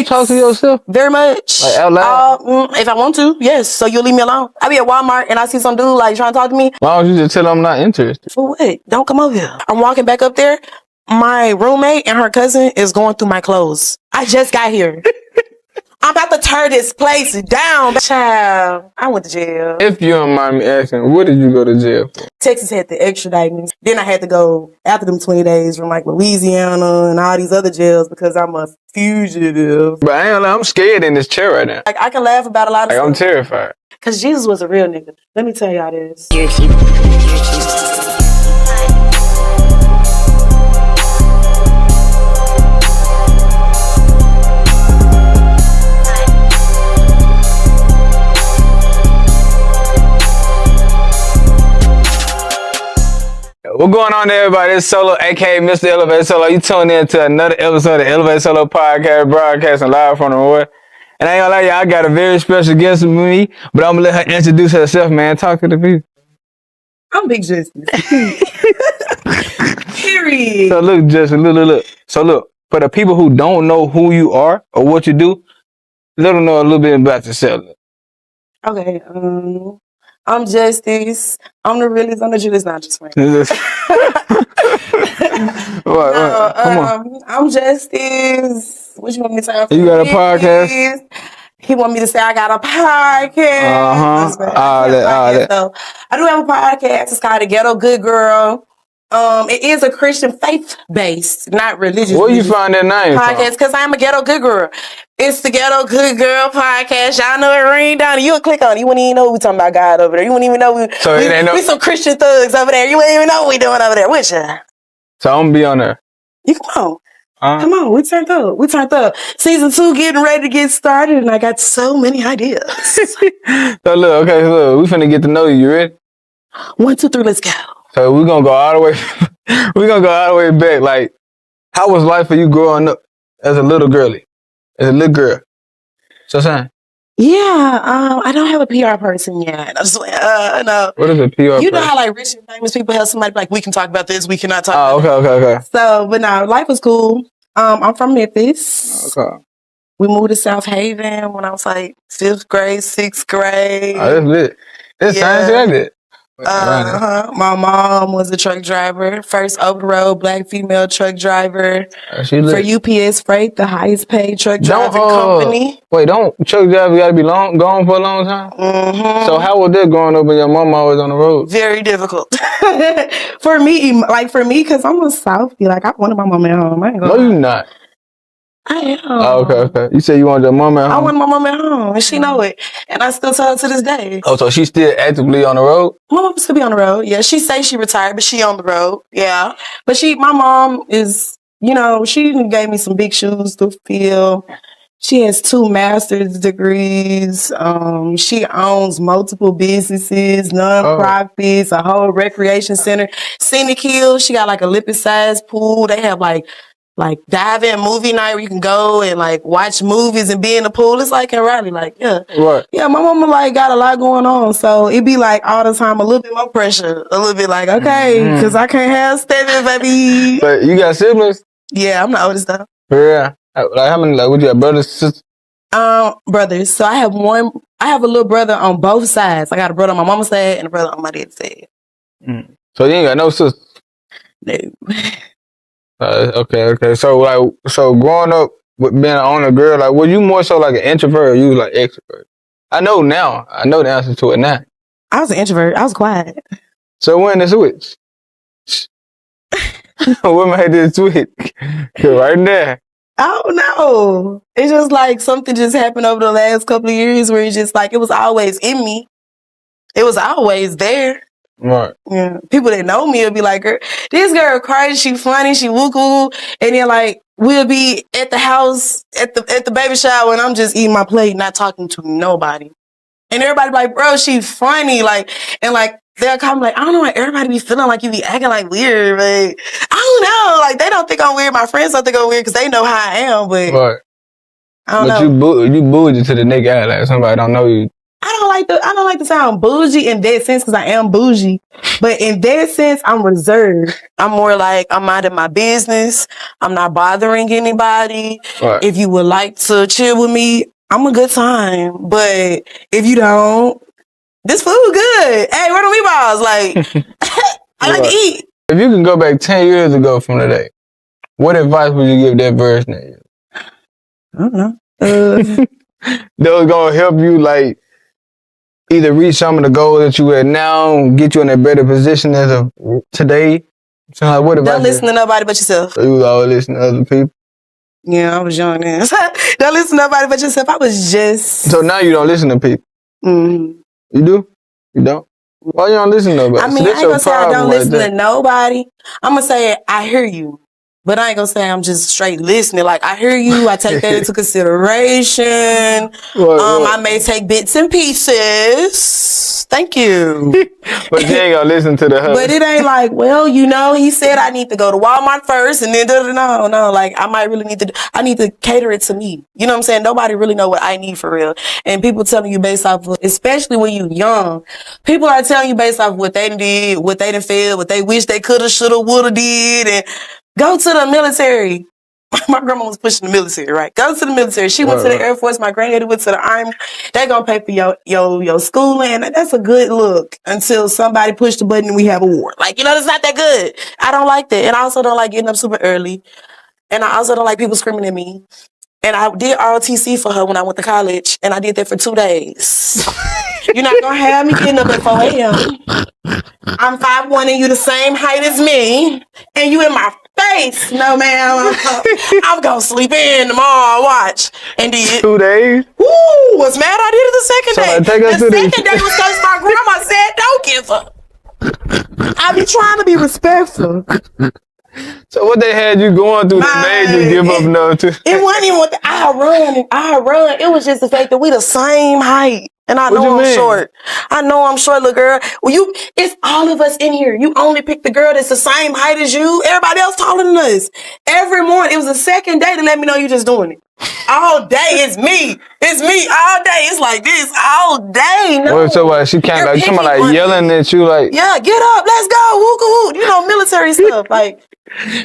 talk to yourself? Very much. Like out loud? If I want to, yes. So you'll leave me alone. I be at Walmart and I see some dude like trying to talk to me. Why don't you just tell him I'm not interested? For what? Don't come over here. I'm walking back up there. My roommate and her cousin is going through my clothes. I just got here. I'm about to tear this place down. Child, I went to jail. If you don't mind me asking, what did you go to jail for? Texas had to extradite me. Then I had to go after them 20 days from like Louisiana and all these other jails because I'm a fugitive. But I'm scared in this chair right now. Like I can laugh about a lot of stuff. I'm terrified. Because Jesus was a real nigga. Let me tell y'all this. What's going on there, everybody? It's Solo, aka Mr. ElevateSolo. You tuned in to another episode of ElevateSolo podcast, broadcasting live from the road. And I ain't gonna lie, y'all, I got a very special guest with me, but I'm gonna let her introduce herself, man. Talk to the people. I'm Big Justus. Period. So look, Justus, look. So look, for the people who don't know who you are or what you do, let them know a little bit about yourself. Okay, I'm Justus. I'm the realest. I'm the Judas, not just friend. What? Come on. I'm Justus. What you want me to say? You got a podcast? He want me to say I got a podcast. All that. So I do have a podcast. It's called The Ghetto Good Girl. It is a Christian faith-based, not religious. Where you find that name podcast? Because I'm a ghetto good girl. It's the Ghetto Good Girl podcast. Y'all know it ring down. You would click on it. You wouldn't even know we talking about God over there. You wouldn't even know we some Christian thugs over there. You wouldn't even know what we doing over there. With you. So I'm gonna be on there. You come on. Come on. We turned up. Season 2 getting ready to get started, and I got so many ideas. So look, we finna get to know you. You ready? 1, 2, 3, let's go. So we're gonna go all the way. We're gonna go all the way back. Like, how was life for you growing up as a little girly, as a little girl? So saying. Yeah, I don't have a PR person yet. No. What is a PR person? You know how like rich and famous people have somebody like, we can talk about this, we cannot talk about okay. So, but no, life was cool. I'm from Memphis. Okay. We moved to South Haven when I was like 5th grade, 6th grade. Oh, that's lit. That's science I did. My mom was a truck driver, first over-the-road black female truck driver for UPS Freight, the highest paid truck driving company. Wait, don't truck driver gotta be gone for a long time? Mm-hmm. So how was that growing up when your mom always on the road? Very difficult. for me, because I'm a Southie. Like, I wanted my mom at home. I ain't gonna No, you not. I am. Oh, okay. You said you wanted your mom at home? I want my mom at home, and she know it. And I still tell her to this day. Oh, so she's still actively on the road? My mom still be on the road. Yeah, she say she retired, but she on the road. Yeah. But my mom is, she gave me some big shoes to fill. She has 2 master's degrees. She owns multiple businesses, nonprofits, a whole recreation center. Scenic Hills, she got like a Olympic-sized pool. They have like dive-in movie night where you can go and like watch movies and be in the pool. It's like in Raleigh, like, yeah. Right. Yeah, my mama like got a lot going on. So it be like all the time a little bit more pressure. A little bit like, okay, because I can't have Steven, baby. But you got siblings? Yeah, I'm the oldest though. Yeah. Like how many, would you have brothers, sisters? Brothers. So I have a little brother on both sides. I got a brother on my mama's side and a brother on my dad's side. So you ain't got no sisters? No. Okay. So growing up with being an older girl, like, were you more so like an introvert or you was like extrovert? I know the answer to it now. I was an introvert. I was quiet. So when the switch? What made this switch? Right there. I don't know. It's just like something just happened over the last couple of years where it's just like, it was always in me. It was always there. Right. Yeah. People that know me will be like, this girl crazy, she funny, she woo-woo. And then like, we'll be at the house, at the baby shower, and I'm just eating my plate, not talking to nobody. And everybody be like, bro, she funny. Like, and like, they'll come like, I don't know why everybody be feeling like you be acting like weird, but I don't know. Like, they don't think I'm weird. My friends don't think I'm weird because they know how I am, but right. I don't know. But you booed it to the nigga out, like somebody don't know you. I don't like to sound bougie in that sense because I am bougie. But in that sense, I'm reserved. I'm more like I'm minding my business. I'm not bothering anybody. Right. If you would like to chill with me, I'm a good time. But if you don't, this food good. Hey, where the meatballs? Like, I like to eat. If you can go back 10 years ago from today, what advice would you give that version of you? I don't know. That was gonna help you, like, either reach some of the goals that you at now, get you in a better position as of today. So, like, what advice? Don't listen to nobody but yourself. So you was always listening to other people? Yeah, I was young then. Don't listen to nobody but yourself. I was just... So now you don't listen to people? Mm-hmm. You do? You don't? Why you don't listen to nobody? I mean, I ain't gonna say I don't listen to nobody. I'm gonna say I hear you. But I ain't gonna say I'm just straight listening. Like, I hear you. I take that into consideration. I may take bits and pieces. Thank you. But you ain't gonna listen to the husband. But it ain't like, well, you know, he said I need to go to Walmart first and then no. Like, I might really I need to cater it to me. You know what I'm saying? Nobody really know what I need for real. And people telling you based off of, especially when you young, people are telling you based off what they did, what they done failed, what they wish they coulda, shoulda, woulda did, and go to the military. My grandma was pushing the military, right? Go to the military. She went to the Air Force. My granddaddy went to the Army. They gonna pay for your schooling. That's a good look until somebody pushed the button and we have a war. Like, you know, that's not that good. I don't like that. And I also don't like getting up super early. And I also don't like people screaming at me. And I did ROTC for her when I went to college. And I did that for 2 days. You're not gonna have me getting up at 4 a.m. I'm 5'1" and you the same height as me. And you in my face. No, ma'am. I'm gonna sleep in tomorrow. Watch. And did 2 days? Woo! Was mad I did it the second day. The second day was because my grandma said, don't give up. I be trying to be respectful. So what they had you going through that made you give up no too? It wasn't even what I run. It was just the fact that we the same height. And I know I'm short. I know I'm short, little girl. Well, it's all of us in here. You only pick the girl that's the same height as you. Everybody else taller than us. Every morning, it was the second day to let me know you just doing it. All day, it's me. It's me all day. It's like this all day. No. Well, so what? She can't like come like yelling at you like, yeah, get up, let's go, woo-hoo. You know, military stuff like.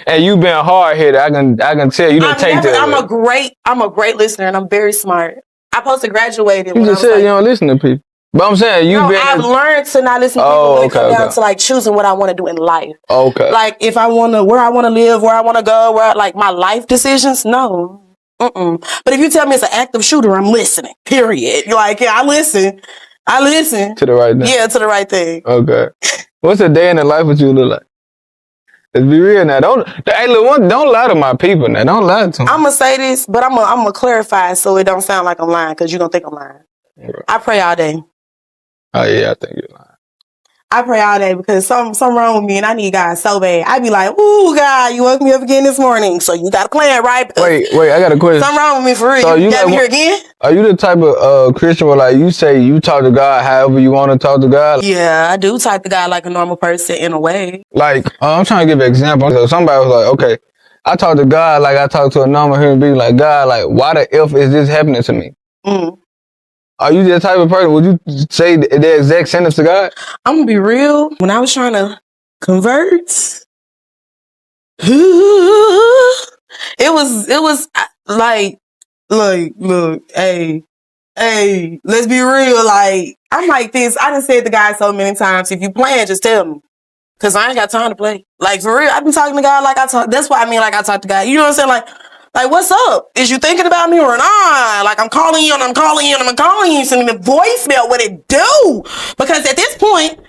And you been hard headed. I can tell you didn't take that. I'm a great listener and I'm very smart. I supposed to graduate. You just said you don't listen to people. But I'm saying I've learned to not listen to people when it comes down to like choosing what I want to do in life. Okay. Like if I want to, where I want to live, where I want to go, like my life decisions, no. But if you tell me it's an active shooter, I'm listening. Period. Like, yeah, I listen. To the right thing. Yeah, to the right thing. Okay. What's a day in the life with you look like? Let's be real now. Don't lie to my people now. Don't lie to them. I'm gonna say this, but I'm gonna clarify so it don't sound like I'm lying because you're gonna think I'm lying. Right. I pray all day. Oh yeah, I think you're lying. I pray all day because something wrong with me and I need God so bad. I be like, ooh, God, you woke me up again this morning. So you got a plan, right? Wait, I got a question. Something wrong with me for real. So you got me here again? Are you the type of Christian where like you say you talk to God however you want to talk to God? Yeah, I do talk to God like a normal person in a way. Like, I'm trying to give an example. So somebody was like, okay, I talk to God like I talk to a normal human being. Like, God, like, why the F is this happening to me? Are you that type of person? Would you say the exact sentence to God? I'm gonna be real. When I was trying to convert, it was like, look, hey, let's be real. Like, I'm like this. I done said to God so many times, if you playing, just tell me. Cause I ain't got time to play. Like, for real, I've been talking to God like I talk. That's what I mean, like I talk to God. You know what I'm saying? Like, what's up? Is you thinking about me or not? Like, I'm calling you and I'm calling you and I'm calling you. Sending the voicemail, what it do? Because at this point,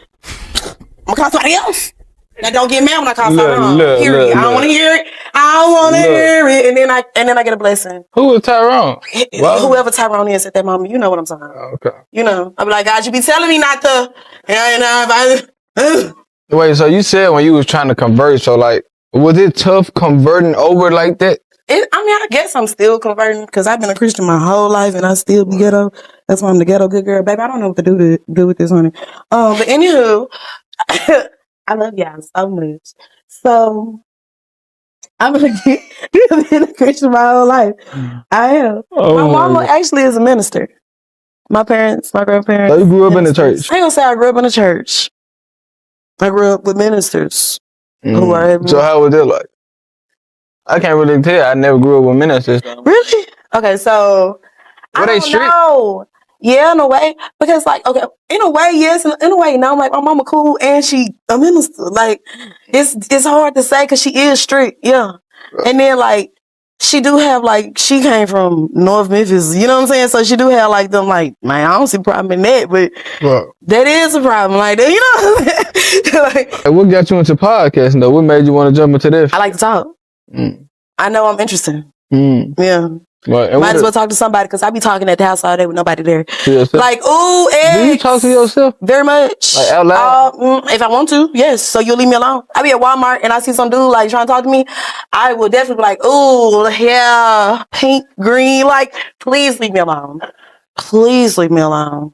I'm gonna call somebody else. Now, don't get mad when I call Tyrone. Period. I don't want to hear it. I don't want to hear it. And then I get a blessing. Who is Tyrone? Whoever Tyrone is at that moment, you know what I'm saying. Okay. You know, I be like, God, you be telling me not to. Wait, so you said when you was trying to convert, so like, was it tough converting over like that? I guess I'm still converting because I've been a Christian my whole life and I still be ghetto. That's why I'm the ghetto good girl, baby. I don't know what to do with this, honey. But anywho, I love y'all so much. So I'm gonna get been a Christian my whole life. I am. My mama actually is a minister. My parents, my grandparents. So you grew up in the ministers. church? I ain't gonna say I grew up in the church. I grew up with ministers who are. So how was it like? I can't really tell. I never grew up with ministers. Really? Okay, so Were I they don't strict? know. Yeah, in a way, because like, okay, in a way, yes, in a way, no. Like my mama cool and she a minister. Like it's hard to say because she is strict, yeah. And then like she do have like she came from North Memphis, you know what I'm saying? So she do have like them like man, I don't see a problem in that, but that is a problem, like that, you know. What I'm saying? Like, What got you into podcasting though? What made you want to jump into this? I like to talk. I know I'm interested. Yeah. Right. Might as well talk to somebody because I be talking at the house all day with nobody there. Like, ooh, eggs. Do you talk to yourself? Very much. Like out loud? If I want to, yes. So you'll leave me alone. I be at Walmart and I see some dude like trying to talk to me. I will definitely be like, ooh, yeah, pink, green. Like, please leave me alone. Please leave me alone.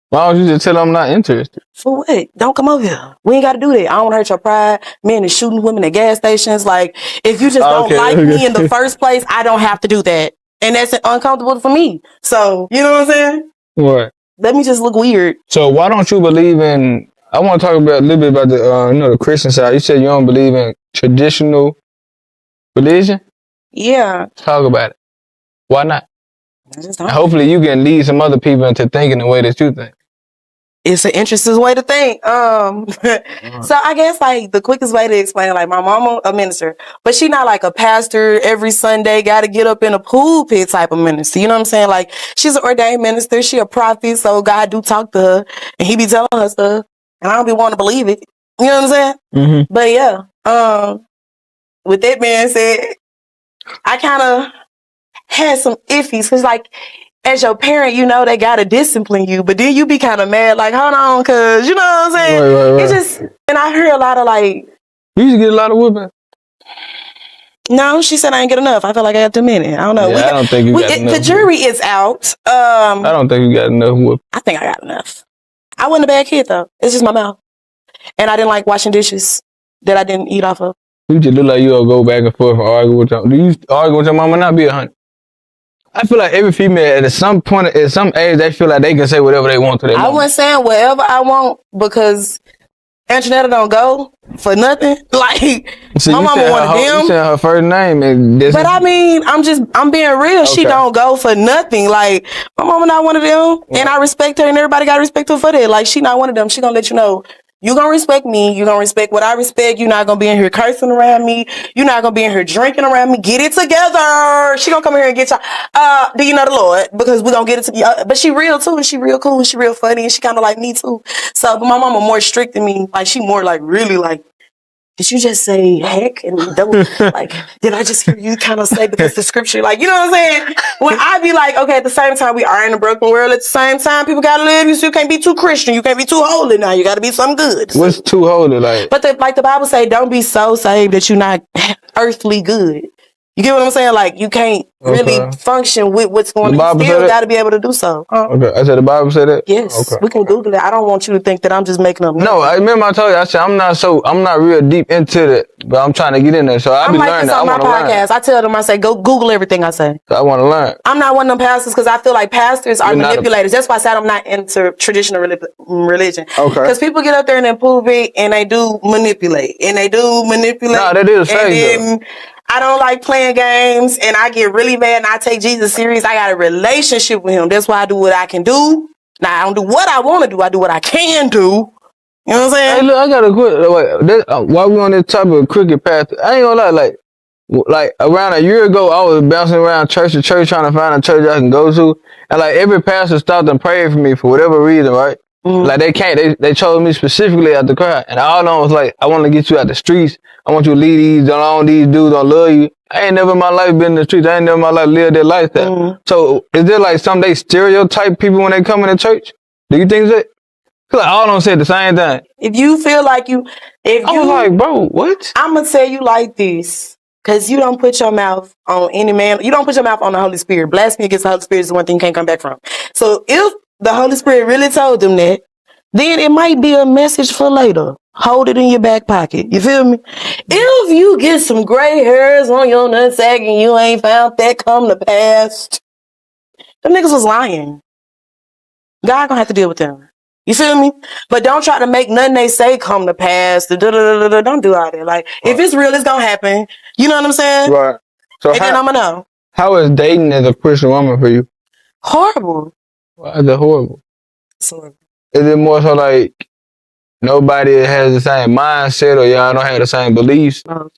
Why don't you just tell them I'm not interested? For what? Don't come over here. We ain't got to do that. I don't want to hurt your pride. Men is shooting women at gas stations. Like, if you just don't like me in the first place, I don't have to do that. And that's uncomfortable for me. So, you know what I'm saying? What? Let me just look weird. So why don't you believe in, I want to talk about a little bit about the, the Christian side. You said you don't believe in traditional religion? Yeah. Talk about it. Why not? I just don't. Hopefully you can lead some other people into thinking the way that you think. It's an interesting way to think. So I guess like the quickest way to explain, like my mama a minister, but she not like a pastor every Sunday, got to get up in a pulpit type of minister. You know what I'm saying? Like she's an ordained minister. She a prophet. So God do talk to her and he be telling her stuff and I don't be wanting to believe it. You know what I'm saying? But yeah, with that being said, I kind of had some iffies because like, as your parent, you know, they gotta discipline you, but then you be kind of mad, like, hold on, cause you know what I'm saying? Right. It's just, and I hear a lot of like, you used to get a lot of whooping. No, she said I ain't get enough. I feel like I got too many. I don't know. Yeah, I don't think you got enough. The jury is out. I don't think you got enough whooping. I think I got enough. I wasn't a bad kid though. It's just my mouth, and I didn't like washing dishes that I didn't eat off of. You just look like you'll go back and forth and argue with your. Do you argue with your mama? Not be 100. I feel like every female at some point, at some age, they feel like they can say whatever they want to their mama. I wasn't saying whatever I want because Antoinetta don't go for nothing. Like so my mama wanted them. You said her first name, but I mean, I'm being real. Okay. She don't go for nothing. Like my mama not one of them, and I respect her, and everybody got to respect her for that. Like she not one of them. She gonna let you know. You gonna respect me. You gonna respect what I respect. You're not gonna be in here cursing around me. You're not gonna be in here drinking around me. Get it together. She gonna come here and get y'all. Do you know the Lord? Because we gonna get it together. But she real too, and she real cool, and she real funny, and she kind of like me too. So, but my mama more strict than me. Like she more like really like. Did you just say heck? And double, like, did I just hear you kind of say because the scripture, like, you know what I'm saying? When I be like, okay, at the same time, we are in a broken world. At the same time, people gotta live. You can't be too Christian. You can't be too holy now. You gotta be something good. What's too holy, like? But like the Bible say, don't be so saved that you're not earthly good. You get what I'm saying? Like, you can't really function with what's going on. You still got to be able to do so. Okay, I said the Bible said that? Yes. Okay. We can Google it. I don't want you to think that I'm just making up nothing. No, I remember I told you, I said, I'm not real deep into it, but I'm trying to get in there. So I be like learning. This on my podcast. I tell them, I say, go Google everything I say. So I want to learn. I'm not one of them pastors because I feel like pastors are manipulators. That's why I said I'm not into traditional religion. Okay. Because people get up there in the pulpit and they do manipulate. No, that is fake. I don't like playing games, and I get really mad, and I take Jesus serious. I got a relationship with him. That's why I do what I can do. Now, I don't do what I want to do. I do what I can do. You know what I'm saying? Hey, look, I got to quit. While we on this type of cricket path, I ain't gonna lie, like around a year ago, I was bouncing around church to church trying to find a church I can go to, and like every pastor stopped and prayed for me for whatever reason, right? Like they chose me specifically at the crowd, and all of them was like, I want to get you out the streets. I want you to lead these dudes don't love you. I ain't never in my life been in the streets. I ain't never in my life lived that lifestyle. So is there like some they stereotype people when they come in the church? Do you think that? Cause like all of them said the same thing. If you feel like I was like, bro, what? I'm gonna tell you like this. Cause you don't put your mouth on any man. You don't put your mouth on the Holy Spirit. Blasphemy against the Holy Spirit is the one thing you can't come back from. So if the Holy Spirit really told them that, then it might be a message for later. Hold it in your back pocket. You feel me? If you get some gray hairs on your nutsack and you ain't found that come to pass, them niggas was lying. God gonna have to deal with them. You feel me? But don't try to make nothing they say come to pass. Don't do all that. Like, if it's real, it's gonna happen. You know what I'm saying? Right. So and then I'm gonna know. How is dating as a Christian woman for you? Horrible. Why is it horrible? It's horrible. Is it more so like nobody has the same mindset, or y'all don't have the same beliefs? Both.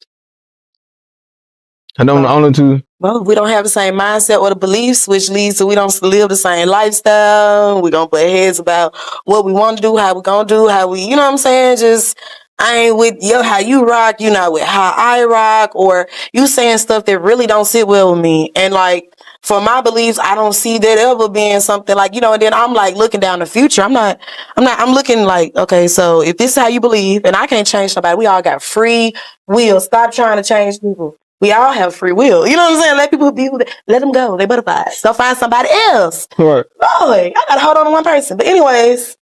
I don't know, only two. Well, we don't have the same mindset or the beliefs, which leads to we don't live the same lifestyle. We gonna butt heads about what we want to do, how we gonna do, how we, you know what I'm saying? Just, I ain't with how you rock, you not with how I rock, or you saying stuff that really don't sit well with me. And like, for my beliefs, I don't see that ever being something like, and then I'm like looking down the future. I'm looking like, okay, so if this is how you believe, and I can't change somebody, we all got free will. Stop trying to change people. We all have free will. You know what I'm saying? Let people be who let them go. They butterflies. Go find somebody else. Right. Boy, I gotta hold on to one person. But anyways,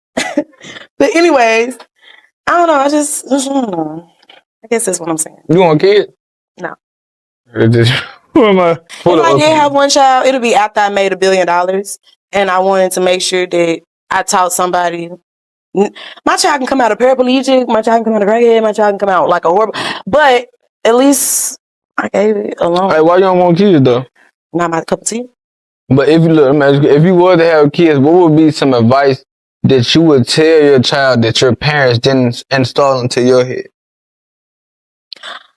I don't know. I guess that's what I'm saying. You want kids? No. Who am I? If I did have one child, it'll be after I made $1 billion, and I wanted to make sure that I taught somebody. My child can come out a paraplegic. My child can come out a crackhead. My child can come out like a horrible. But at least I gave it alone. Hey, why you don't want kids though? Not my cup of tea. But if you were to have kids, what would be some advice that you would tell your child that your parents didn't install into your head?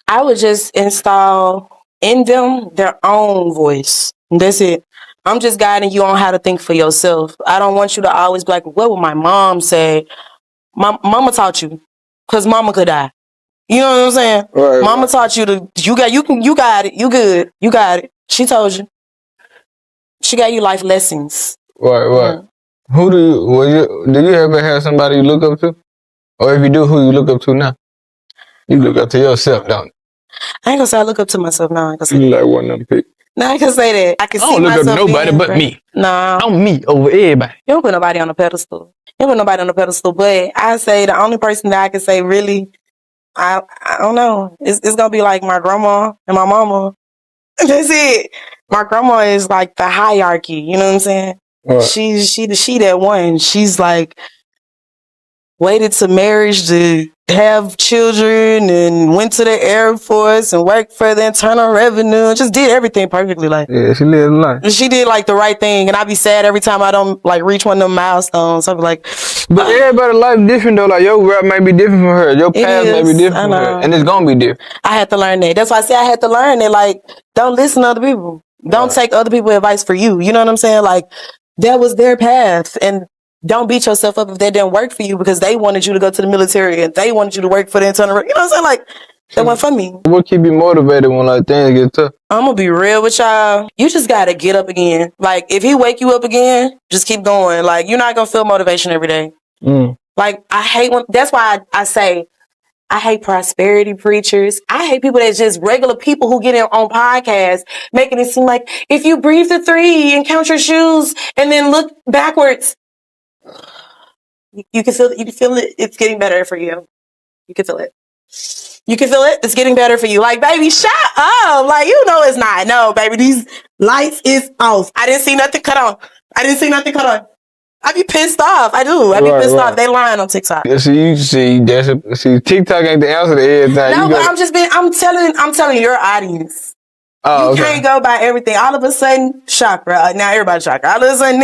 I would just install in them their own voice. That's it. I'm just guiding you on how to think for yourself. I don't want you to always be like, what would my mom say? Mama taught you, because mama could die. You know what I'm saying? Right, Mama taught you you got it, you good, you got it. She told you. She got you life lessons. Right. Mm-hmm. Who do you ever have somebody you look up to? Or if you do, who you look up to now? You look up to yourself, don't you? I ain't gonna say I look up to myself now. You like one of them people. No, I can say that. I can see don't look up to nobody but me. No. I'm me over everybody. You don't put nobody on a pedestal. But I say the only person that I can say really, I don't know. It's gonna be like my grandma and my mama. That's it. My grandma is like the hierarchy. You know what I'm saying? Right. She that one. She's like waited to marriage to have children and went to the Air Force and worked for the Internal Revenue and just did everything perfectly. Like, yeah, she lived a life. She did like the right thing, and I be sad every time I don't like reach one of them milestones. I be like, but everybody's life different though. Like your rap may be different from her, your path may be different from her, and it's gonna be different. I had to learn that. That's why I say I had to learn that. Like, don't listen to other people. Don't take other people's advice for you. You know what I'm saying? Like, that was their path, and don't beat yourself up if that didn't work for you because they wanted you to go to the military and they wanted you to work for the internal. You know what I'm saying? Like, that went for me. What keep you motivated when like things get tough? I'm gonna be real with y'all. You just gotta get up again. Like, if he wake you up again, just keep going. Like, you're not gonna feel motivation every day. Like, I hate that's why I say I hate prosperity preachers. I hate people that's just regular people who get in on podcasts, making it seem like if you breathe to 3 and count your shoes and then look backwards, you can feel it. It's getting better for you. You can feel it. It's getting better for you. Like, baby, shut up. Like, it's not. No, baby, these lights is off. I didn't see nothing cut on. I be pissed off. I do. I be pissed off. They lying on TikTok. Yeah, see, TikTok ain't the answer to everything. No, but I'm telling your audience. Oh, you can't go by everything. All of a sudden, chakra. Now everybody's chakra. All of a sudden,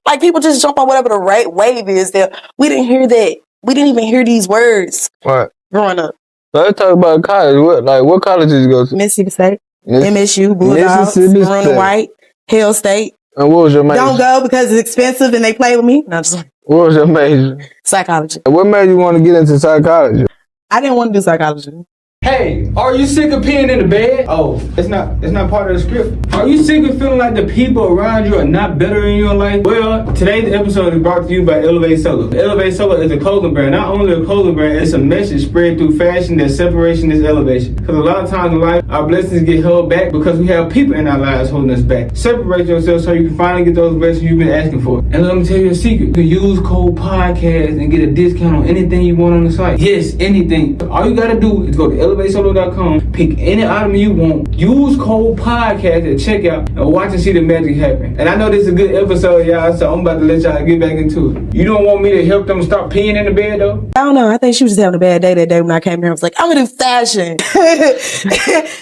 like people just jump on whatever the right wave is. There, we didn't hear that. We didn't even hear these words. What? Growing up. So let's talk about college. What college did you go to? Mississippi State, MSU, Bulldogs, Maroon and White, Hale State. And what was your major? Don't go because it's expensive and they play with me. No, just what was your major? Psychology. And what made you want to get into psychology? I didn't want to do psychology. Hey, are you sick of peeing in the bed? Oh, it's not part of the script. Are you sick of feeling like the people around you are not better in your life? Well, today's episode is brought to you by ElevateSolo. ElevateSolo is a clothing brand. Not only a clothing brand, it's a message spread through fashion that separation is elevation. Because a lot of times in life, our blessings get held back because we have people in our lives holding us back. Separate yourself so you can finally get those blessings you've been asking for. And let me tell you a secret. You can use code podcast and get a discount on anything you want on the site. Yes, anything. All you gotta do is go to ElevateSolo.com. Pick any item you want. Use code podcast at checkout and watch and see the magic happen. And I know this is a good episode, y'all, so I'm about to let y'all get back into it. You don't want me to help them stop peeing in the bed, though? I don't know. I think she was just having a bad day that day when I came here. I was like, I'm gonna do fashion.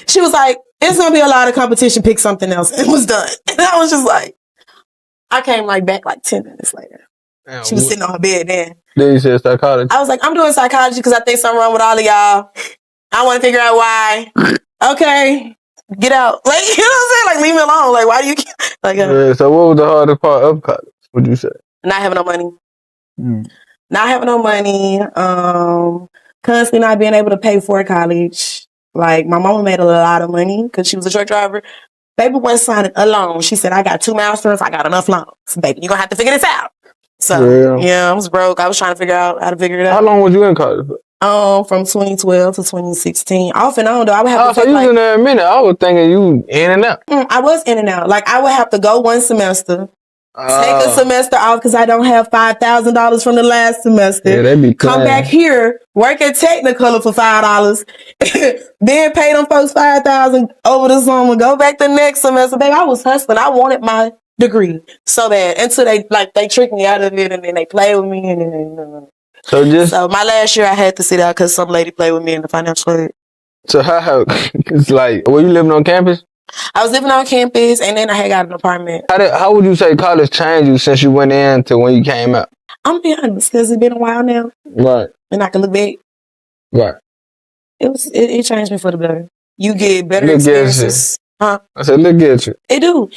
She was like, it's gonna be a lot of competition. Pick something else. It was done. And I was just like, I came back 10 minutes later. Damn, she was sitting on her bed then. Then you said psychology. I was like, I'm doing psychology because I think something wrong with all of y'all. I want to figure out why. Okay, get out. You know what I'm saying? Leave me alone. Why do you yeah, so what was the hardest part of college, would you say? Not having no money. Not having no money. Constantly not being able to pay for college. My mama made a lot of money because she was a truck driver. Baby wasn't signing a loan. She said, I got 2 masters. I got enough loans. Baby, you're going to have to figure this out. So, yeah, I was broke. I was trying to figure out how to figure it out. How long was you in college? From 2012 to 2016. Off and on, though. I would have to so you was in there a minute. I was thinking you in and out. I was in and out. I would have to go one semester, take a semester off because I don't have $5,000 from the last semester. Yeah, that'd be come back here, work at Technicolor for $5, then pay them folks $5,000 over the summer, go back the next semester. Baby, I was hustling. I wanted my degree so bad until they tricked me out of it and then they played with me and then so my last year I had to sit out because some lady played with me in the financial aid. So how it's were you living on campus? I was living on campus and then I had got an apartment. How would you say college changed you since you went in to when you came out? I'm being honest because it's been a while now. Right. And I can look back. Right. It changed me for the better. You get better experiences. Huh? I said, look at you. It do.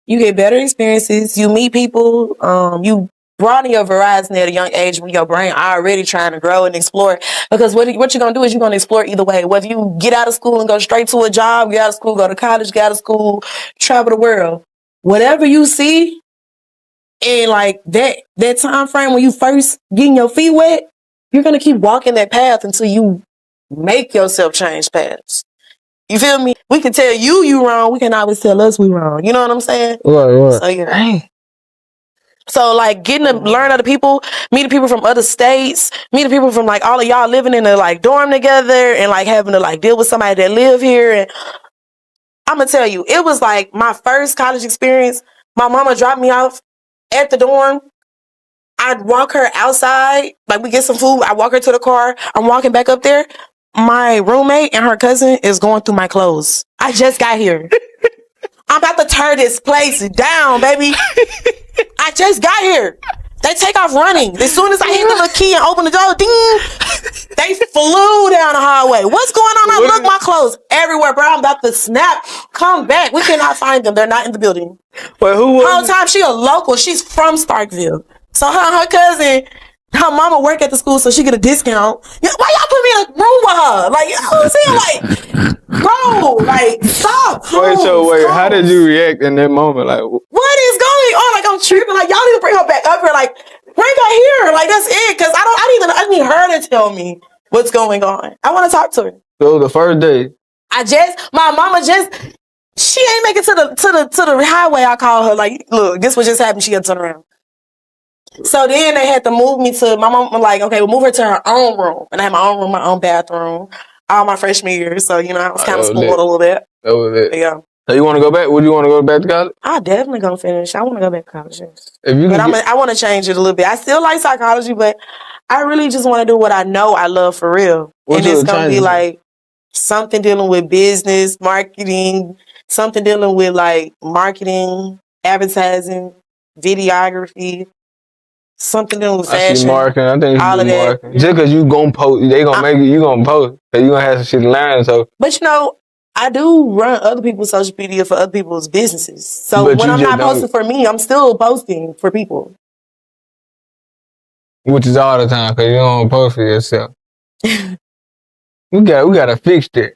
You get better experiences. You meet people. You broaden your horizon at a young age when your brain already trying to grow and explore. Because what you're going to do is you're going to explore either way. Whether you get out of school and go straight to a job, get out of school, go to college, get out of school, travel the world. Whatever you see in that time frame when you first getting your feet wet, you're going to keep walking that path until you make yourself change paths. You feel me? We can tell you wrong. We can always tell us we wrong. You know what I'm saying? Right. So, yeah. Dang. So, getting to learn other people, meeting people from other states, meeting people from, all of y'all living in a, dorm together and, having to, deal with somebody that live here. And I'm going to tell you, it was, my first college experience. My mama dropped me off at the dorm. I'd walk her outside. We get some food. I walk her to the car. I'm walking back up there. My roommate and her cousin is going through my clothes. I just got here. I'm about to tear this place down, baby. I just got here. They take off running. As soon as I hit the little key and open the door, ding, they flew down the hallway. What's going on? I look, my clothes everywhere, bro. I'm about to snap. Come back. We cannot find them. They're not in the building. Wait, who was the whole time, she a local. She's from Starkville. So her cousin, her mama work at the school so she get a discount. Why y'all put me in a room with her? You know what I'm saying? Bro, stop. Wait, how did you react in that moment? What is going on? I'm tripping. Y'all need to bring her back up here. Bring her here. That's it. Cause I need her to tell me what's going on. I want to talk to her. So the first day. My mama she ain't make it to the highway. I call her look, this what just happened. She had to turn around. So then they had to move me to, my mom was okay, we'll move her to her own room. And I had my own room, my own bathroom, all my freshman year. So, I was kind of spoiled a little bit. That was it. Yeah. So you want to go back? Would you want to go back to college? I definitely going to finish. I want to go back to college. I want to change it a little bit. I still like psychology, but I really just want to do what I know I love for real. And it's going to be something dealing with business, marketing, something dealing with marketing, advertising, videography. Something dealing with fashion. I see marketing. I think all of that. Marketing. Just because you gonna post, they gonna make it. You gonna post, cause you gonna have some shit to learn. So, but I do run other people's social media for other people's businesses. So when I'm not posting for me, I'm still posting for people. Which is all the time, cause you don't post for yourself. we gotta fix that.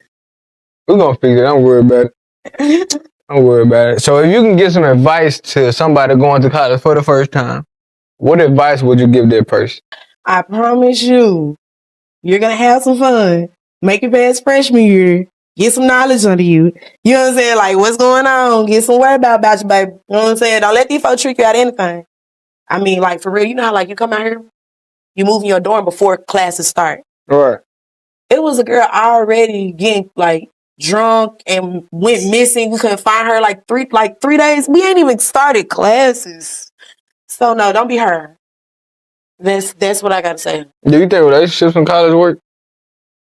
We're gonna fix it. Don't worry about it. Don't worry about it. So if you can give some advice to somebody going to college for the first time, what advice would you give that person? I promise you're going to have some fun. Make it past freshman year. Get some knowledge under you. You know what I'm saying? What's going on? Get some word about you, baby. You know what I'm saying? Don't let these folks trick you out of anything. I mean, for real, you know how, you come out here, you move in your dorm before classes start. Right. It was a girl already getting like drunk and went missing. We couldn't find her like 3 days. We ain't even started classes. So no, don't be her. That's what I gotta say. Do you think relationships in college work?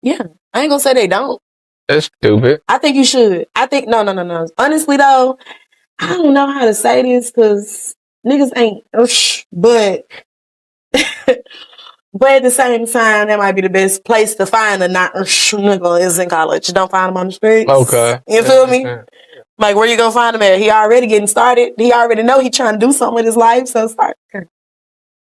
Yeah. I ain't gonna say they don't. That's stupid. I think you should. I think no. Honestly though, I don't know how to say this because niggas ain't but but at the same time, that might be the best place to find a not nigga is in college. You don't find them on the streets. Okay. You feel me? Like, where you gonna find him at? He already getting started. He already know he trying to do something with his life, so start.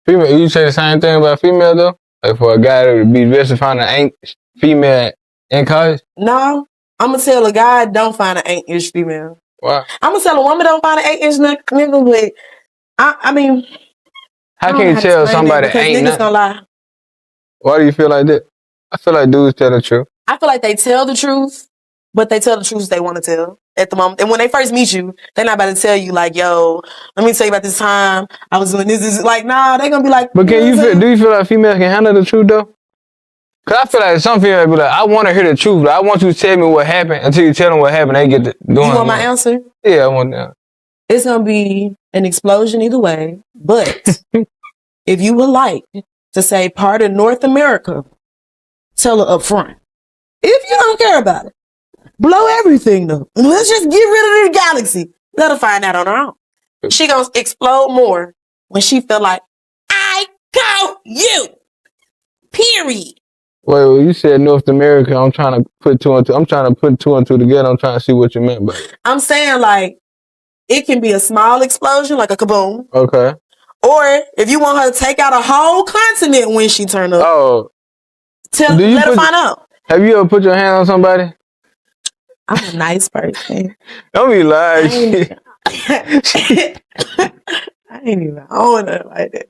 Female, you say the same thing about female though? Like for a guy to be best to find an female in college? No. I'm gonna tell a guy don't find an 8-inch female. Why? I'm gonna tell a woman don't find an 8-inch nigga, but I mean, how can you tell somebody ain't niggas nothing? gonna lie. Why do you feel like that? I feel like dudes tell the truth. I feel like they tell the truth, but they tell the truth they want to tell at the moment. And when they first meet you, they're not about to tell you like, yo, let me tell you about this time I was doing this. Like, nah, they're gonna be like. But do you feel like females can handle the truth though? Cause I feel like some females be like, I want to hear the truth. But I want you to tell me what happened. Until you tell them what happened, they get to doing. You want my answer? Yeah, I want that. It's gonna be an explosion either way. But if you would like to say part of North America, tell her up front. If you don't care about it, blow everything though. Let's just get rid of the galaxy. Let her find out on her own. She gonna explode more when she feel like, I call you. Period. Wait, well, you said North America. I'm trying to put two and two. I'm trying to put two and two together. I'm trying to see what you meant by it. I'm saying like, it can be a small explosion, like a kaboom. Okay. Or if you want her to take out a whole continent when she turn up. Oh. Let her find out. Have you ever put your hand on somebody? I'm a nice person. Don't be lying. I ain't even own it like that.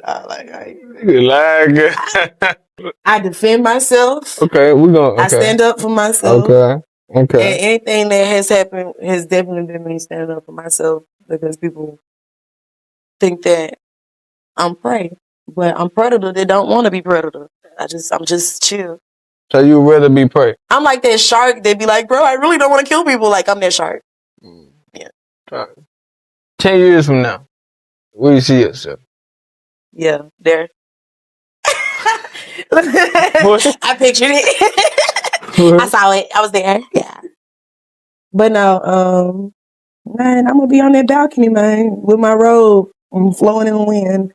I defend myself. Okay, I stand up for myself. Okay. And anything that has happened has definitely been me standing up for myself because people think that I'm prey. But I'm predator that don't want to be predator. I'm just chill. So you rather be prey? I'm like that shark that be like, bro, I really don't want to kill people. Like, I'm that shark. Yeah. 10 years from now, where do you see yourself? Yeah, there. I pictured it. I saw it. I was there. Yeah. But no, man, I'm gonna be on that balcony, man, with my robe. I'm flowing in the wind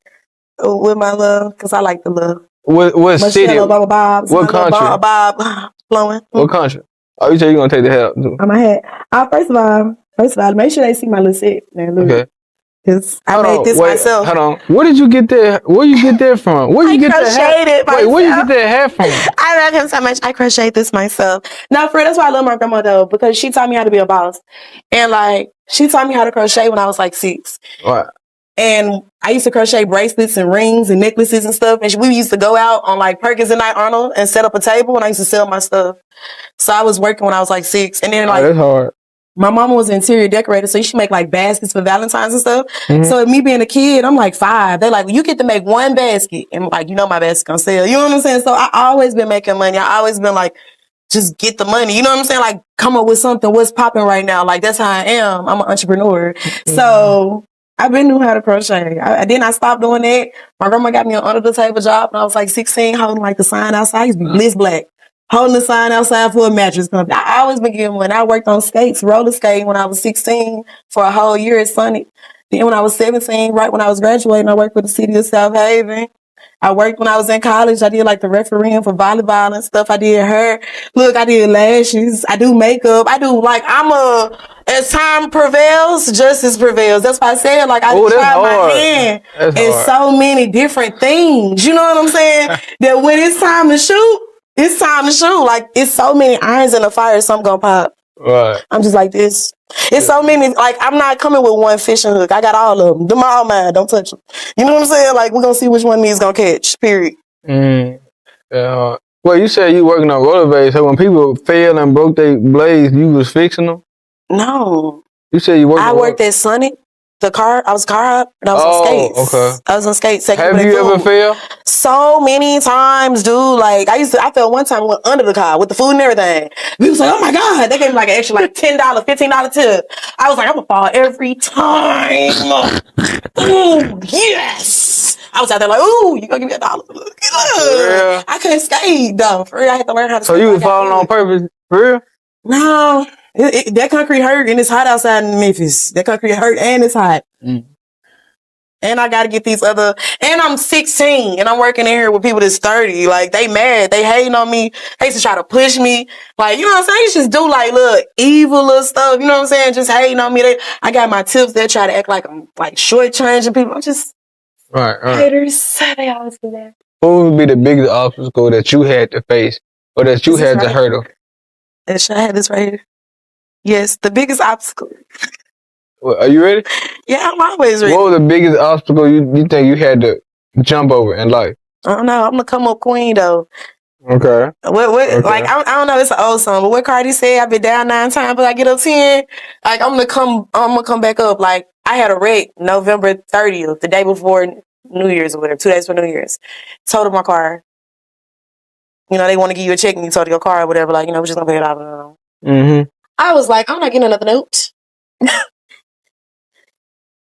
with my love, because I like the love. What city? Bobs, what country? Bob flowing. What country? Oh, you say you're gonna take the hat too? On my hat. First of all, make sure they see my little set. Okay. Because I made this myself. Hold on. Where did you get that? Where you get that from? Where you get that hat? Wait, where you get that hat from? I love him so much. I crocheted this myself. No, for real, that's why I love my grandma though, because she taught me how to be a boss. And like, she taught me how to crochet when I was like 6. What? And I used to crochet bracelets and rings and necklaces and stuff. And we used to go out on like Perkins and Night Arnold and set up a table, and I used to sell my stuff. So I was working when I was like 6. And then like, that's hard. My mama was an interior decorator, so she make like baskets for Valentine's and stuff. Mm-hmm. So me being a kid, I'm like 5. They're like, well, you get to make one basket. And like, you know my basket's gonna sell. You know what I'm saying? So I always been making money. I always been like, just get the money. You know what I'm saying? Like, come up with something. What's popping right now? Like, that's how I am. I'm an entrepreneur. Mm-hmm. So I've been knew how to crochet. Then I stopped doing that. My grandma got me an under the table job when I was like 16, holding like the sign outside. I used to be Liz Black. Holding the sign outside for a mattress company. I always been getting one. I worked on skates, roller skating when I was 16 for a whole year at Sonic. Then when I was 17, right when I was graduating, I worked for the city of South Haven. I worked when I was in college. I did like the refereeing for volleyball and stuff. I did hair. Look, I did lashes. I do makeup. I do like, as time prevails, justice prevails. That's why I said like I try my hand in so many different things. You know what I'm saying? That when it's time to shoot, it's time to shoot. Like, it's so many irons in the fire, something gonna pop. Right. I'm just like this. It's so many, like, I'm not coming with one fishing hook. I got all of them. Them all mine. Don't touch them. You know what I'm saying? Like, we're gonna see which one of these gonna catch. Period. Well, you said you working on rollerblades, so when people fell and broke their blades, you was fixing them? No. You said you worked I worked at Sonic. The car, I was car hop and I was on skates. Okay. I was on skates. Have you ever failed? So many times, dude. Like I fell one time, went under the car with the food and everything. We was like, oh my God. They gave me like an extra like $10, $15 tip. I was like, I'm gonna fall every time. Ooh, yes. I was out there like, ooh, you gonna give me $1? Yeah. I couldn't skate though. For real, I had to learn how to skate. So you was falling on purpose? For real? No. That concrete hurt and it's hot outside in Memphis. That concrete hurt and it's hot. And I got to get these other, and I'm 16 and I'm working in here with people that's 30. Like they mad. They hating on me. They used to try to push me. Like, you know what I'm saying? You just do like, look, evil little stuff. You know what I'm saying? Just hating on me. I got my tips. They try to act like I'm like shortchanging people. I'm just haters. They always do that. What would be the biggest obstacle that you had to face or that you had to hurdle? I had this right here. Yes, the biggest obstacle. Well, are you ready? Yeah, I'm always ready. What was the biggest obstacle you think you had to jump over in life? I don't know. I'm gonna come up queen though. Okay. Okay. Like I don't know. It's an old song, but what Cardi said, I've been down 9 times, but I get up 10. Like I'm gonna come back up. Like I had a wreck November 30th, the day before New Year's or whatever, 2 days for New Year's. Totaled my car. You know, they want to give you a check and you total your car or whatever. Like, you know, we're just gonna pay it off. I was like, I'm not getting another note.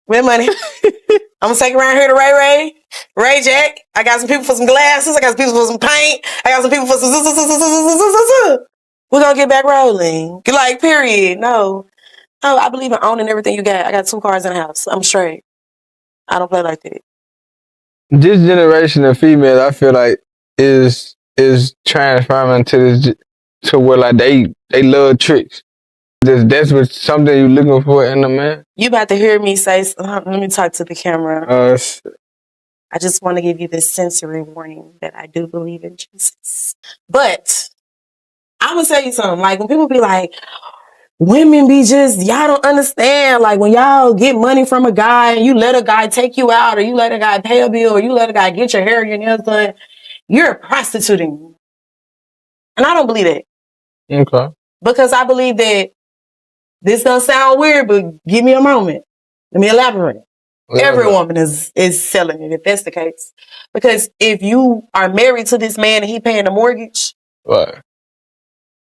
With money. I'm gonna take it around here to Ray Jack. I got some people for some glasses. I got some people for some paint. I got some people for some. We're gonna get back rolling. Like, period. No, I believe in owning everything you got. I got 2 cars in the house. I'm straight. I don't play like that. This generation of females, I feel like, is transforming to where like they love tricks. That's what something you're looking for in a man. You about to hear me say, let me talk to the camera. I just want to give you this sensory warning that I do believe in Jesus. But I'm going to tell you something. Like when people be like, women be just, y'all don't understand. Like when y'all get money from a guy and you let a guy take you out or you let a guy pay a bill or you let a guy get your hair or your nails done, you're prostituting. And I don't believe that. Okay. Because I believe that this don't sound weird, but give me a moment. Let me elaborate. Every woman is selling it if that's the case. Because if you are married to this man and he paying the mortgage, right?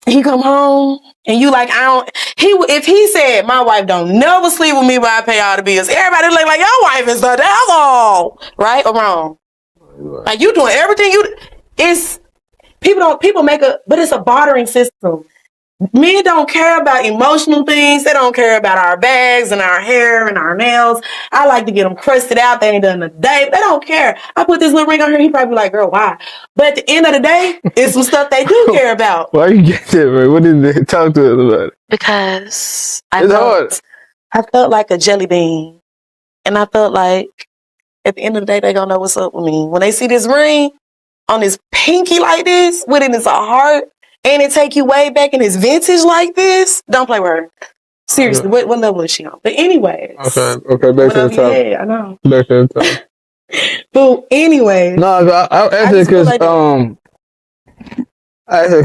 He come home and you like, if he said my wife don't never sleep with me but I pay all the bills, everybody look like your wife is the devil, right or wrong? Right. Like you doing everything people make but it's a bartering system. Men don't care about emotional things. They don't care about our bags and our hair and our nails. I like to get them crusted out. They ain't done a day. They don't care. I put this little ring on here. He probably be like, girl, why? But at the end of the day, it's some stuff they do care about. Why you get that, man? What did they talk to us about it? Because I felt like a jelly bean. And I felt like at the end of the day, they gonna know what's up with me. When they see this ring on this pinky like this, with it is a heart, and it take you way back and it's vintage like this, don't play with her. Seriously, what level is she on? But anyways. Okay, back to the top. Yeah, I know. Back to the top. But anyways. No, I asked it because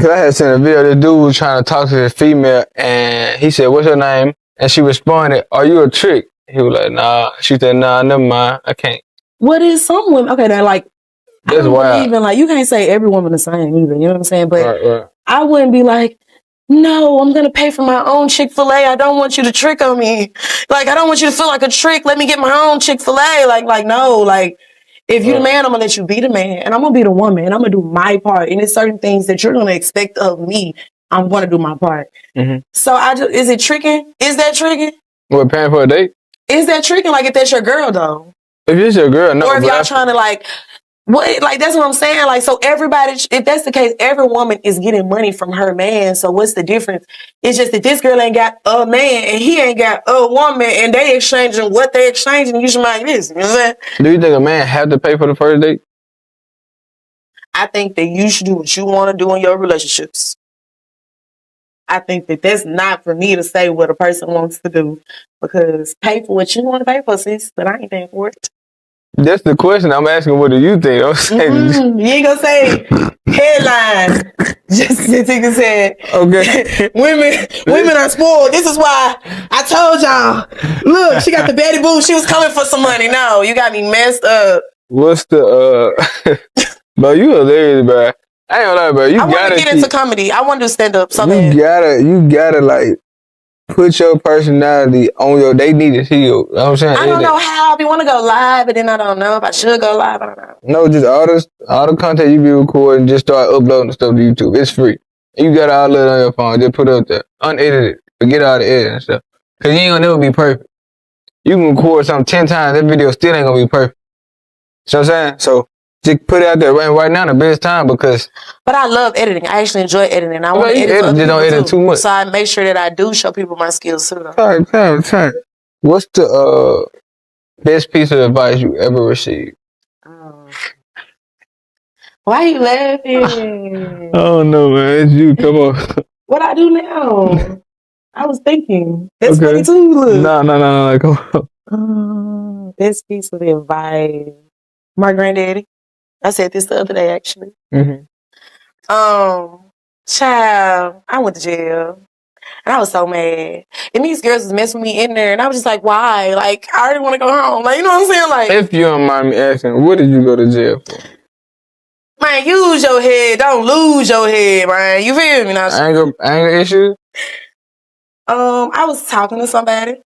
I had seen a video. The dude was trying to talk to this female and he said, "What's her name?" And she responded, "Are you a trick?" He was like, "Nah." She said, "Nah, never mind. I can't." What is some women? Okay, they're like, that's why. Even like you can't say every woman the same either. You know what I'm saying? But right. I wouldn't be like, no, I'm gonna pay for my own Chick-fil-A. I don't want you to trick on me. Like I don't want you to feel like a trick. Let me get my own Chick-fil-A. Like no, like if you're the man, I'm gonna let you be the man, and I'm gonna be the woman, and I'm gonna do my part. And there's certain things that you're gonna expect of me. I'm gonna do my part. Mm-hmm. So is it tricking? Is that tricking? What, paying for a date? Is that tricking? Like if that's your girl though? If it's your girl, no. Or if y'all trying to like. What, like, that's what I'm saying. Like, so everybody, if that's the case, every woman is getting money from her man. So what's the difference? It's just that this girl ain't got a man and he ain't got a woman and they exchanging what they exchanging. You should mind this. You know what I'm saying? Do you think a man have to pay for the first date? I think that you should do what you want to do in your relationships. I think that that's not for me to say what a person wants to do because pay for what you want to pay for, sis, but I ain't paying for it. That's the question I'm asking. What do you think? I'm saying, You ain't gonna say headline. Justus Anteca said, okay. women are spoiled. This is why I told y'all. Look, she got the Betty Boo. She was coming for some money. No, you got me messed up. What's the bro? You hilarious, bro. I ain't gonna lie, bro. I want to get into comedy. I want to do stand up. So you gotta like put your personality on your. They need to see you. You know what I'm saying? I don't know how. We want to go live, but then I don't know if I should go live. I don't know. No, just all the content you be recording, just start uploading stuff to YouTube. It's free. You got all that on your phone. Just put it up there, unedited. Forget all the editing and stuff. Cause you ain't gonna never be perfect. You can record something 10 times, that video still ain't gonna be perfect. You know what I'm saying? So just put it out there right now, the best time because. But I love editing. I actually enjoy editing. I want to edit. Just don't edit too much. So I make sure that I do show people my skills too. Time. What's the best piece of advice you ever received? Why are you laughing? Oh no, man, it's you. Come on. What I do now? I was thinking. That's funny too. Look. No. Come on. Best piece of advice. My granddaddy. I said this the other day actually. Mm-hmm. Child, I went to jail. And I was so mad. And these girls was messing with me in there. And I was just like, why? Like, I already want to go home. Like, you know what I'm saying? Like, if you don't mind me asking, what did you go to jail for? Man, use your head. Don't lose your head, man. You feel me? Now, anger issues? I was talking to somebody.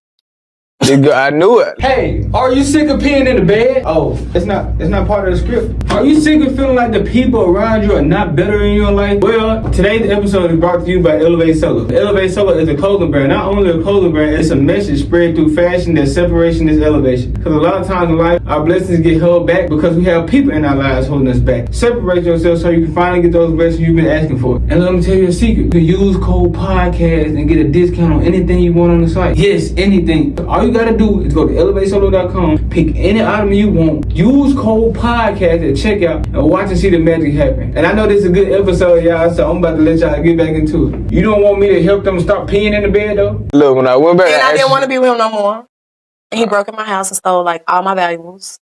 I knew it. Hey, are you sick of peeing in the bed? Oh, it's not part of the script. Are you sick of feeling like the people around you are not better in your life? Well, today's episode is brought to you by ElevateSolo. ElevateSolo is a clothing brand. Not only a clothing brand, it's a message spread through fashion that separation is elevation. Because a lot of times in life, our blessings get held back because we have people in our lives holding us back. Separate yourself so you can finally get those blessings you've been asking for. And let me tell you a secret. You can use code podcast and get a discount on anything you want on the site. Yes, anything. All you gotta do is go to ElevateSolo.com, pick any item you want, use code podcast at checkout, and watch and see the magic happen. And I know this is a good episode, y'all, so I'm about to let y'all get back into it. You don't want me to help them stop peeing in the bed, though? Look, when I went back, and I didn't want to be with him no more. And he broke in my house and stole like all my valuables,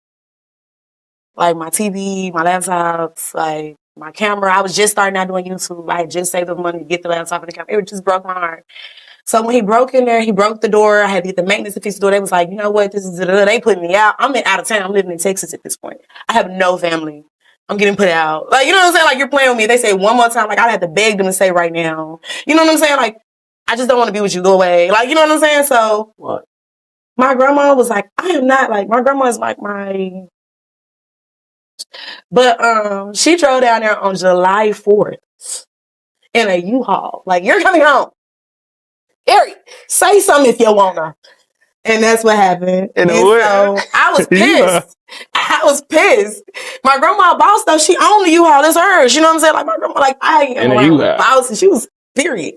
like my TV, my laptops, like my camera. I was just starting out doing YouTube. I had just saved the money to get the laptop and the camera. It just broke my heart. So when he broke in there, he broke the door. I had to get the maintenance to fix the door. They was like, you know what? This is they put me out. I'm out of town. I'm living in Texas at this point. I have no family. I'm getting put out. Like, you know what I'm saying? Like, you're playing with me. They say one more time. Like, I'd have to beg them to say right now. You know what I'm saying? Like, I just don't want to be with you. Go away. Like, you know what I'm saying? So what? My grandma was like, I am not like, my grandma is like my, but she drove down there on July 4th in a U-Haul. Like, you're coming home. Eric, say something if you wanna. And that's what happened. And so I was pissed. I was pissed. My grandma boss though, she owned the U-Haul. It's hers. You know what I'm saying? Like my grandma, like I am a boss, and she was period.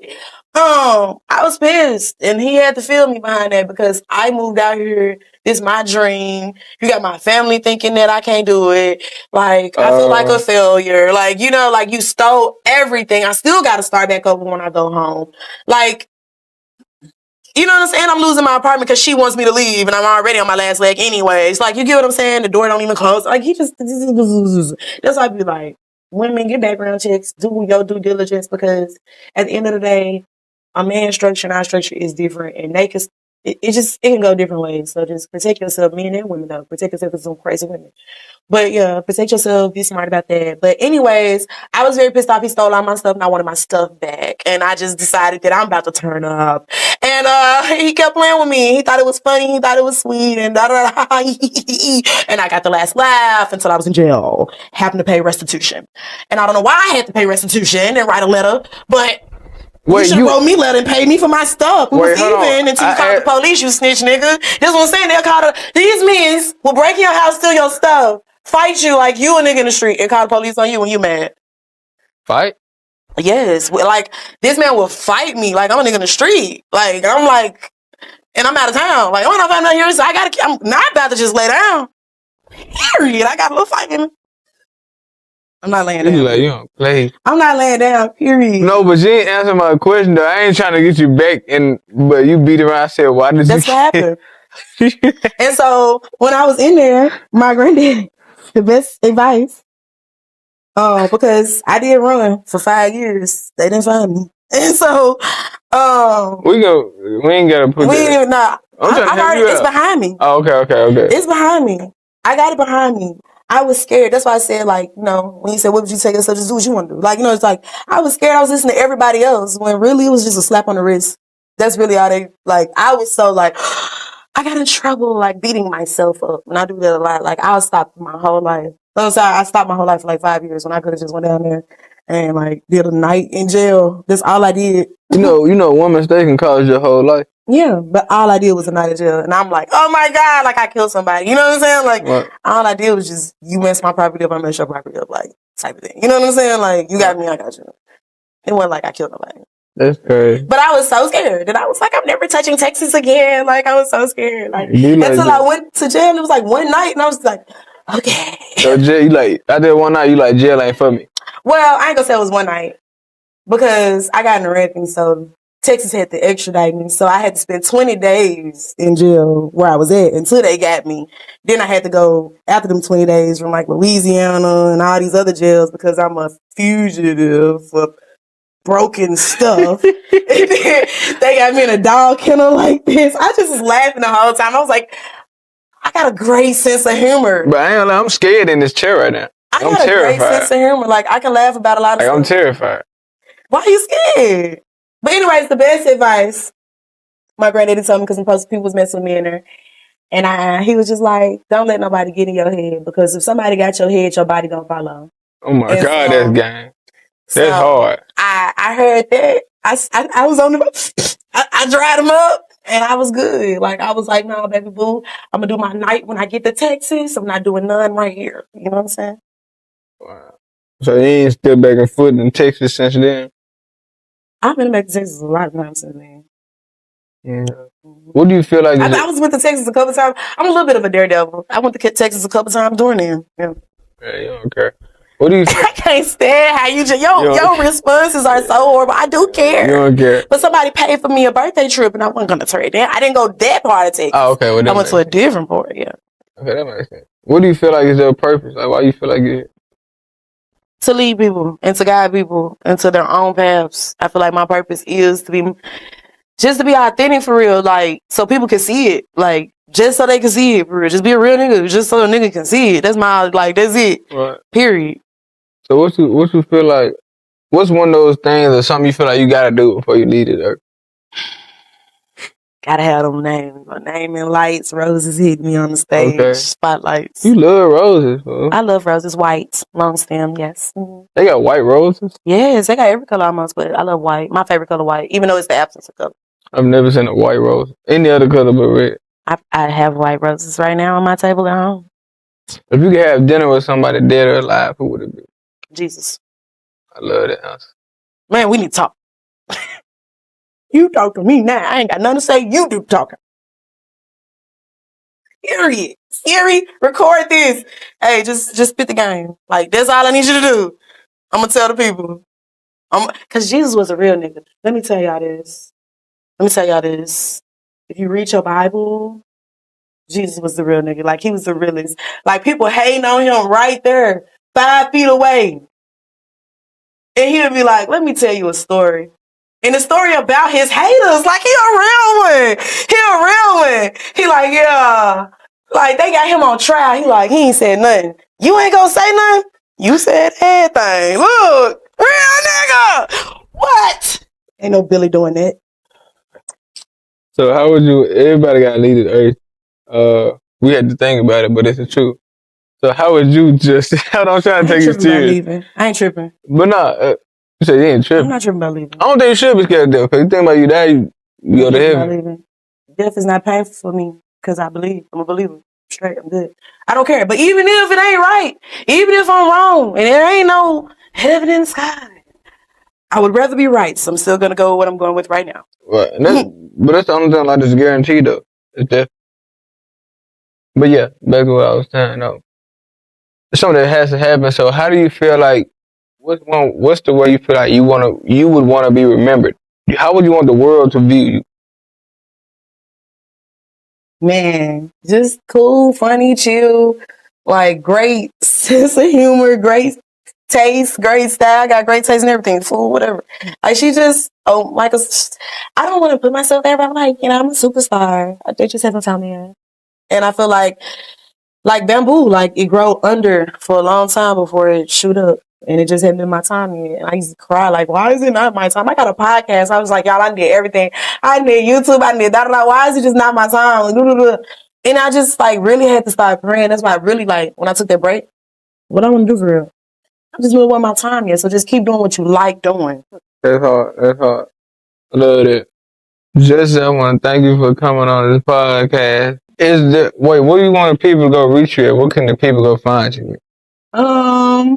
I was pissed, and he had to feel me behind that because I moved out here. This is my dream. You got my family thinking that I can't do it. Like I feel like a failure. Like you know, like you stole everything. I still got to start back over when I go home. Like. You know what I'm saying? I'm losing my apartment because she wants me to leave and I'm already on my last leg anyways. Like, you get what I'm saying? The door don't even close. Like, he just... That's why I be like, women, get background checks, do your due diligence because at the end of the day, a man's structure and our structure is different and they can... It can go different ways. So just protect yourself, men and women though. Protect yourself from some crazy women. But yeah, protect yourself, be smart about that. But anyways, I was very pissed off. He stole all my stuff and I wanted my stuff back. And I just decided that I'm about to turn up. And he kept playing with me. He thought it was funny. He thought it was sweet. And and I got the last laugh until I was in jail. Having to pay restitution. And I don't know why I had to pay restitution and write a letter. But you should have wrote me a letter and paid me for my stuff. We was even until you called the police, you snitch nigga. That's what I'm saying. They'll call these men will break your house, steal your stuff, fight you like you a nigga in the street and call the police on you when you mad. Fight? Yes. Like, this man will fight me like I'm a nigga in the street. Like, I'm like, and I'm out of town. Like, I'm not here, so I'm not about to just lay down. Period. I got a little fight in me. I'm not laying down. Like, you don't play. I'm not laying down, period. No, but you ain't answer my question, though. I ain't trying to get you back, but you beat around. I said, why did That's what happened. And so when I was in there, my granddad, the best advice, because I did run for 5 years. They didn't find me. And so, we ain't gotta put that. Nah, I already, it's behind me. Oh, okay. It's behind me. I got it behind me. I was scared. That's why I said, like, you know, when you said, what would you take yourself, just do what you want to do. Like, you know, it's like, I was scared. I was listening to everybody else when really it was just a slap on the wrist. That's really all they, like, I was so like, I got in trouble, like, beating myself up. And I do that a lot. Like, I'll stop my whole life. So I stopped my whole life for like 5 years when I could have just went down there and like did a night in jail. That's all I did. You know, one mistake can cause your whole life. Yeah, but all I did was a night in jail. And I'm like, oh my God, like I killed somebody. You know what I'm saying? Like, what? All I did was just, you messed my property up, I messed your property up, like, type of thing. You know what I'm saying? Like, you got me, I got you. It wasn't like I killed nobody. That's crazy. But I was so scared. And I was like, I'm never touching Texas again. Like, I was so scared. Like, until I went to jail, it was like one night, and I was like, okay. So jail, you like, I did one night, you like, jail ain't for me. Well, I ain't gonna say it was one night. Because I got in a wreck, and so Texas had to extradite me. So I had to spend 20 days in jail where I was at until they got me. Then I had to go after them 20 days from like Louisiana and all these other jails because I'm a fugitive for broken stuff. And then they got me in a dog kennel like this. I just was laughing the whole time. I was like, I got a great sense of humor. But I ain't like, I'm scared in this chair right now. I'm got terrified. A great sense of humor. Like, I can laugh about a lot of stuff. I'm terrified. Why are you scared? But anyways, the best advice my granddaddy told me, because people was messing with me in there. And he was just like, don't let nobody get in your head, because if somebody got your head, your body gonna follow. Oh my God, that's gang. That's hard. I heard that. I was on the, I dried him up and I was good. Like, I was like, no, baby boo, I'm gonna do my night when I get to Texas. I'm not doing none right here. You know what I'm saying? Wow. So you ain't still back and forth in Texas since then? I've been back to Texas a lot of times since then. Yeah. What do you feel like? I was with to Texas a couple times. I'm a little bit of a daredevil. I went to Texas a couple times during then. Yeah. Yeah, you don't care. What do you? I can't stand how your responses are so horrible. I do care. You don't care. But somebody paid for me a birthday trip, and I wasn't gonna turn it down. I didn't go that part of Texas. Oh, okay. Well, I went to a different part. Yeah. Okay, that makes sense. What do you feel like is your purpose? Like, why you feel like you're here? To lead people and to guide people into their own paths. I feel like my purpose is to be authentic for real, like, so people can see it, like, just so they can see it for real. Just be a real nigga, just so a nigga can see it. That's that's it. Right. Period. So what you feel like? What's one of those things or something you feel like you gotta do before you leave it? Or? Gotta have them names. My name and lights. Roses hit me on the stage. Okay. Spotlights. You love roses, bro. I love roses. White. Long stem, yes. Mm-hmm. They got white roses? Yes, they got every color almost, but I love white. My favorite color, white, even though it's the absence of color. I've never seen a white rose. Any other color but red. I have white roses right now on my table at home. If you could have dinner with somebody dead or alive, who would it be? Jesus. I love that answer. Man, we need to talk. You talk to me now. I ain't got nothing to say. You do talking. Period. Siri, record this. Hey, just spit the game. Like, that's all I need you to do. I'm going to tell the people. Because Jesus was a real nigga. Let me tell y'all this. If you read your Bible, Jesus was the real nigga. Like, he was the realest. Like, people hating on him right there, 5 feet away. And he'll be like, let me tell you a story. And the story about his haters, like, he a real one. He like, yeah. Like, they got him on trial. He like, he ain't said nothing. You ain't gonna say nothing? You said everything. Look, real nigga. What? Ain't no Billy doing that. So how would you, everybody got to leave the earth. We had to think about it, but it's the truth. So how would you just, I'm trying to take it serious. I ain't tripping. But nah, you said you ain't tripping. I'm not tripping about leaving. I don't think you should be scared of death, because you think about you die, you go to heaven. Death is not painful for me, because I believe. I'm a believer. Straight, I'm good. I don't care. But even if it ain't right, even if I'm wrong, and there ain't no heaven in the sky, I would rather be right, so I'm still going to go with what I'm going with right now. Right. And but that's the only thing like this guaranteed, though. It's death. But yeah, back to what I was saying, though. Something that has to happen. So how do you feel like, what's the way you feel like you would want to be remembered? How would you want the world to view you? Man, just cool, funny, chill, like great sense of humor, great taste, great style, got great taste in everything, food, whatever. Like she just, I don't want to put myself there, but I'm like, I'm a superstar. They just haven't found me yet. And I feel like bamboo, like it grow under for a long time before it shoot up. And it just hadn't been my time yet. And I used to cry, like, why is it not my time? I got a podcast. I was like, y'all, I need everything. I need YouTube. I need da-da-da. Why is it just not my time? And I just, like, really had to start praying. That's why I really, like, when I took that break, what I want to do for real? I just really want my time yet. So just keep doing what you like doing. That's hard. That's hard. Love it. Just I want to thank you for coming on this podcast. Wait, what do you want the people to go reach you at? What can the people go find you?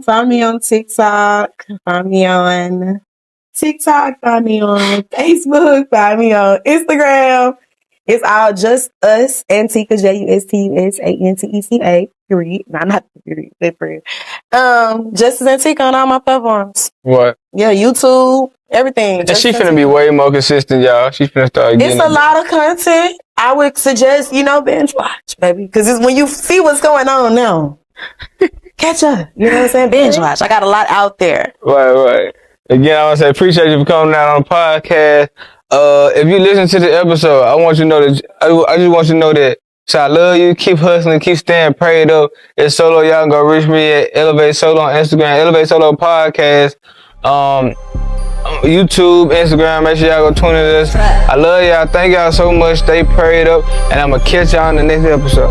Find me on TikTok, find me on Facebook, find me on Instagram. It's all Just Us Anteca, JUSTUSANTECA, period. Not period, that period. Justus Anteca on all my platforms. What? Yeah, YouTube, everything. And she finna be way more consistent, y'all. She finna start getting It's a lot of content. I would suggest, binge watch, baby. Because it's when you see what's going on now. Catch up. You know what I'm saying? Binge watch. I got a lot out there. Right. Again, I want to say appreciate you for coming out on the podcast. If you listen to the episode, I want you to know that I just want you to know that. So I love you. Keep hustling. Keep staying prayed up. It's Solo. Y'all can go reach me at ElevateSolo on Instagram. ElevateSolo podcast. YouTube, Instagram. Make sure y'all go tune into this. I love y'all. Thank y'all so much. Stay prayed up, and I'm gonna catch y'all in the next episode.